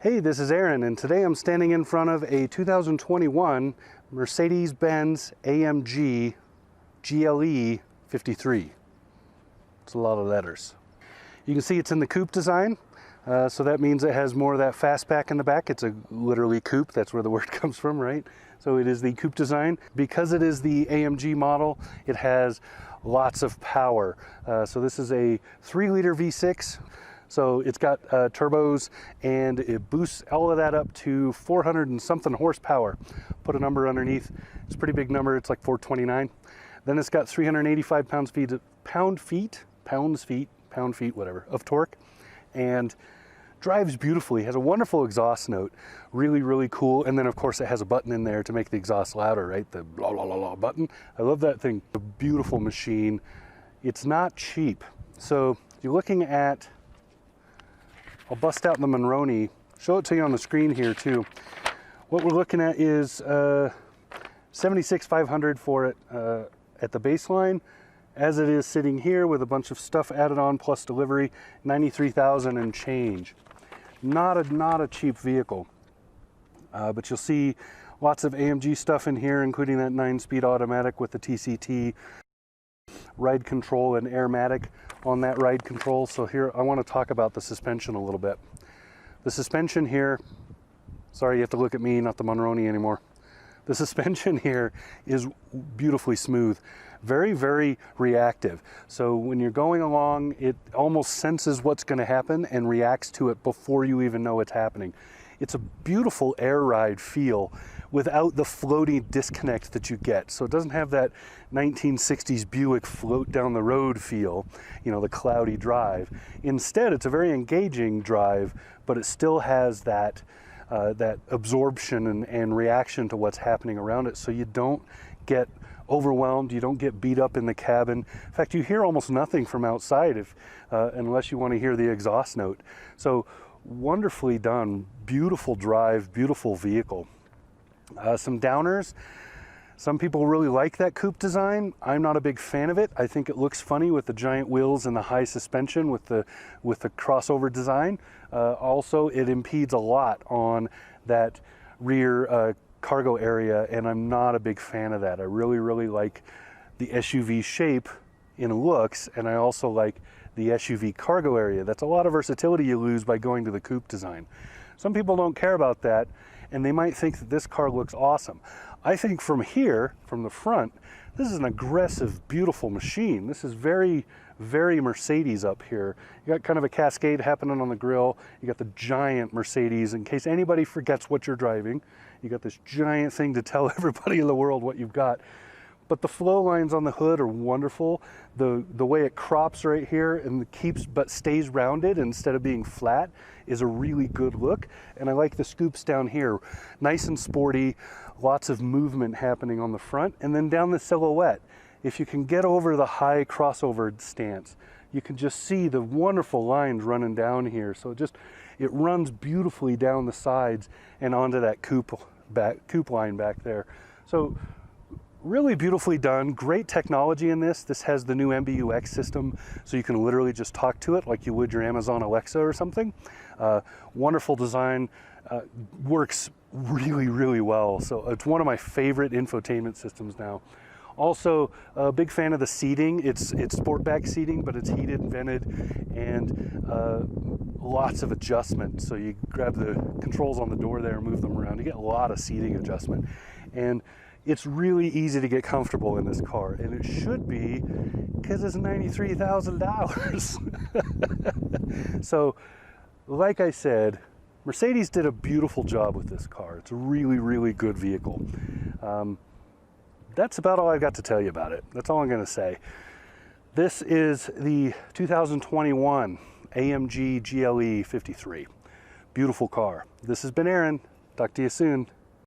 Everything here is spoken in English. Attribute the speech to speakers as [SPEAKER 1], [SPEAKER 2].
[SPEAKER 1] Hey, this is Aaron, and today I'm standing in front of a 2021 Mercedes-Benz AMG GLE 53. It's a lot of letters. You can see it's in the coupe design, so that means it has more of that fastback in the back. It's a literally coupe, that's where the word comes from, right? So it is the coupe design. Because it is the AMG model, it has lots of power. So this is a 3-liter V6. So it's got turbos, and it boosts all of that up to 400 and something horsepower. Put a number underneath. It's a pretty big number. It's like 429. Then it's got 385 pound feet, whatever, of torque, and drives beautifully. Has a wonderful exhaust note. Really, really cool. And then of course it has a button in there to make the exhaust louder, right? The blah, blah, blah, blah button. I love that thing. A beautiful machine. It's not cheap. So you're looking at, I'll bust out the Monroney, show it to you on the screen here too. What we're looking at is $76,500 for it at the baseline. As it is sitting here with a bunch of stuff added on plus delivery, $93,000 and change. Not a cheap vehicle, but you'll see lots of AMG stuff in here, including that 9-speed automatic with the TCT, ride control and airmatic on that ride control. So here I want to talk about the suspension a little bit. The suspension here, sorry you have to look at me, not the Monroney anymore. The suspension here is beautifully smooth, very, very reactive. So when you're going along, it almost senses what's going to happen and reacts to it before you even know it's happening. It's a beautiful air ride feel without the floaty disconnect that you get. So it doesn't have that 1960s Buick float down the road feel, you know, the cloudy drive. Instead, it's a very engaging drive, but it still has that that absorption and reaction to what's happening around it. So you don't get overwhelmed, you don't get beat up in the cabin. In fact, you hear almost nothing from outside unless you want to hear the exhaust note. So wonderfully done, beautiful drive, beautiful vehicle. Some downers. Some people really like that coupe design. I'm not a big fan of it. I think it looks funny with the giant wheels and the high suspension with the crossover design. Also, it impedes a lot on that rear cargo area, and I'm not a big fan of that. I really, really like the SUV shape in looks, and I also like the SUV cargo area. That's a lot of versatility you lose by going to the coupe design. Some people don't care about that, and they might think that this car looks awesome. I think from here, from the front, this is an aggressive, beautiful machine. This is very, very Mercedes up here. You got kind of a cascade happening on the grille. You got the giant Mercedes, in case anybody forgets what you're driving. You got this giant thing to tell everybody in the world what you've got. But the flow lines on the hood are wonderful. The way it crops right here and keeps but stays rounded instead of being flat is a really good look. And I like the scoops down here. Nice and sporty, lots of movement happening on the front. And then down the silhouette, if you can get over the high crossover stance, you can just see the wonderful lines running down here. So it runs beautifully down the sides and onto that coupe line back there. So really beautifully done, great technology in this. This has the new MBUX system, so you can literally just talk to it like you would your Amazon Alexa or something. Wonderful design, works really, really well. So it's one of my favorite infotainment systems now. Also, a big fan of the seating. It's sportback seating, but it's heated and vented, and lots of adjustment. So you grab the controls on the door there and move them around. You get a lot of seating adjustment. And it's really easy to get comfortable in this car, and it should be because it's $93,000. So, like I said, Mercedes did a beautiful job with this car. It's a really, really good vehicle. That's about all I've got to tell you about it. That's all I'm going to say. This is the 2021 AMG GLE 53. Beautiful car. This has been Aaron. Talk to you soon.